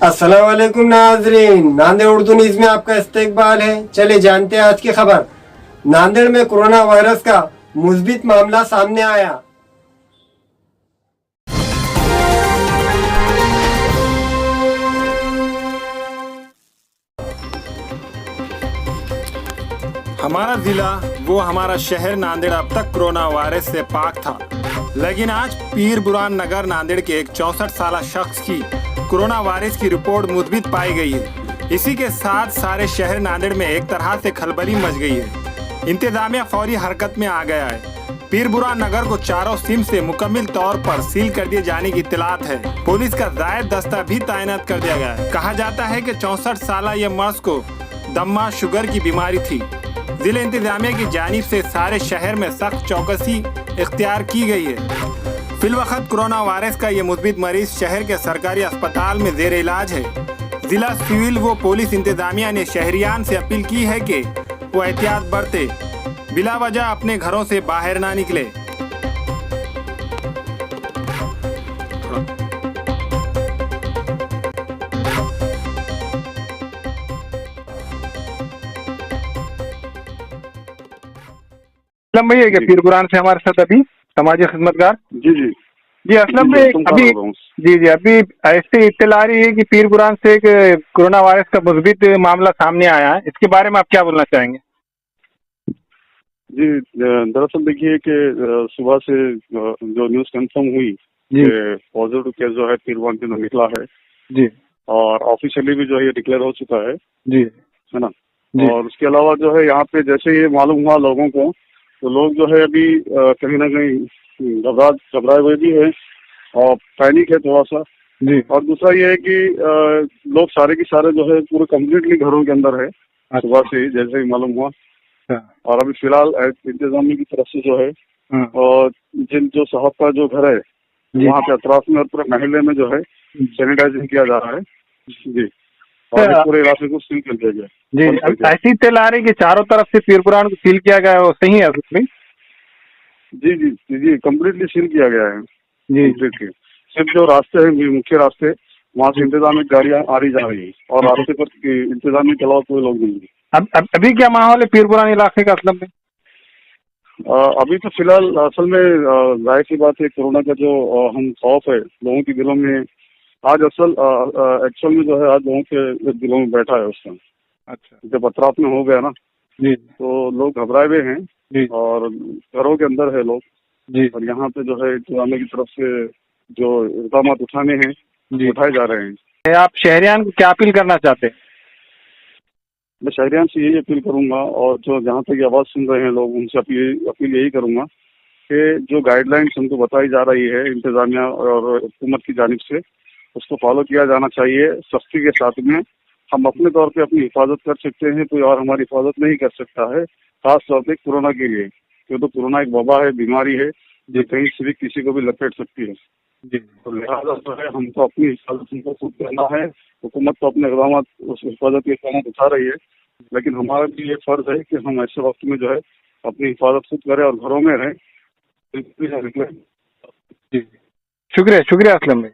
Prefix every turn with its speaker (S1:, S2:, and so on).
S1: अस्सलाम वालेकुम नाजरीन, नांदेड़ उर्दू न्यूज में आपका इस्तकबाल है। चले जानते हैं आज की खबर। नांदेड़ में कोरोना वायरस का मुस्बित मामला सामने आया।
S2: हमारा जिला वो हमारा शहर नांदेड़ अब तक कोरोना वायरस से पाक था, लेकिन आज पीर बुरान नगर नांदेड़ के एक 64 साल शख्स की कोरोना वायरस की रिपोर्ट मुस्बित पाई गई है। इसी के साथ सारे शहर नांदेड़ में एक तरह से खलबली मच गई है। इंतजामिया फौरी हरकत में आ गया है। पीर बुरान नगर को चारों सिम से मुकम्मल तौर पर सील कर दिए जाने की इत्तलात है। पुलिस का जायद दस्ता भी तैनात कर दिया गया है। कहा जाता है कि 64 साल ये मर्द को दम्मा शुगर की बीमारी थी। जिले इंतजामिया की जानिब से सारे शहर में सख्त चौकसी इख्तियार की गई है। फिलवक्त कोरोना वायरस का ये मुस्बित मरीज शहर के सरकारी अस्पताल में जेर इलाज है। जिला सिविल व पुलिस इंतजामिया ने शहरियान से अपील की है कि वो एहतियात बरते, बिला वजह अपने घरों से बाहर ना निकले।
S3: असलम भाई है क्या पीर बुरान से हमारे साथ अभी समाजी खिदमतगार?
S4: जी जी
S3: जी असलम भाई, अभी ऐसी इत्तला आ रही है कि पीर बुरान से एक कोरोना वायरस का मुस्बित मामला सामने आया है। इसके बारे में आप क्या बोलना चाहेंगे?
S4: जी, दरअसल देखिए कि सुबह से जो न्यूज कंफर्म हुई
S3: जी
S4: कि पॉजिटिव केस जो है पीर बुरान के अंदर निकला है
S3: जी
S4: और ऑफिशियली भी जो है ये डिक्लेयर हो चुका
S3: जी
S4: है ना।
S3: जी
S4: और उसके अलावा जो है यहाँ पे जैसे ये मालूम हुआ लोगों को, तो लोग जो है अभी कहीं ना कहीं घबराए हुए भी है और पैनिक है थोड़ा सा।
S3: जी
S4: और दूसरा ये है कि लोग सारे के सारे जो है पूरे कम्प्लीटली घरों के अंदर है सुबह से ही, जैसे ही मालूम हुआ। और अभी फिलहाल इंतजामिया की तरफ से जो है और जो साहब का जो घर है वहाँ पे अतराफ में और पूरे महल्ले में जो है सैनिटाइजिंग किया जा रहा है। जी, और पूरे इलाके को सील कर दिया गया।
S3: जी ऐसी इत्तला आ रही है कि चारों तरफ से पीर बुरान को सील किया गया है, वो सही है भाई?
S4: जी जी जी जी कम्प्लीटली सील किया गया है
S3: जी
S4: कम्प्लीटली। सिर्फ जो रास्ते हैं मुख्य रास्ते, वहाँ से इंतजामिया गाड़ियाँ आ रही जा रही है और रास्ते पर इंतजामिया के अलावा कोई लोग नहीं है।
S3: अभी क्या माहौल है पीर बुरान इलाके का असलम में?
S4: अभी तो फिलहाल असल में जाहिर सी बात है कोरोना का जो हम खौफ है लोगों के दिलों में आज एक्चुअल में जो है आज लोगों के दिलों में बैठा है उस टाइम।
S3: अच्छा,
S4: जब अतराफ में हो गया ना
S3: जी
S4: तो लोग घबराए हुए हैं
S3: जी
S4: और घरों के अंदर है लोग।
S3: जी
S4: और यहाँ पे जो है इंतजामिया की तरफ से जो इक़दाम उठाने हैं
S3: जी
S4: उठाए जा रहे हैं।
S3: आप शहरियान को क्या अपील करना चाहते हैं?
S4: मैं शहरियान से यही अपील करूंगा और जो जहाँ तक आवाज़ सुन रहे हैं लोग उनसे अपील यही करूंगा कि जो गाइडलाइंस हमको बताई जा रही है इंतजामिया और हुकूमत की जानिब से उसको फॉलो किया जाना चाहिए सख्ती के साथ में। हम अपने तौर पे अपनी हिफाजत कर सकते हैं, कोई और हमारी हिफाजत नहीं कर सकता है, खास तौर पे कोरोना के लिए, क्योंकि तो कोरोना एक वबा है, बीमारी है जो कहीं से भी किसी को भी लपेट सकती है।
S3: जी
S4: तो लिहाजा जो है हमको अपनी हिफाजत हमको खुद करना है। हुकूमत तो अपने इक़दाम उस हिफाजत के इक़दाम उठा रही है, लेकिन हमारा भी ये फर्ज है कि हम ऐसे वक्त में जो है अपनी हिफाजत खुद करें और घरों में रहें।
S3: जी शुक्रिया असलम भाई।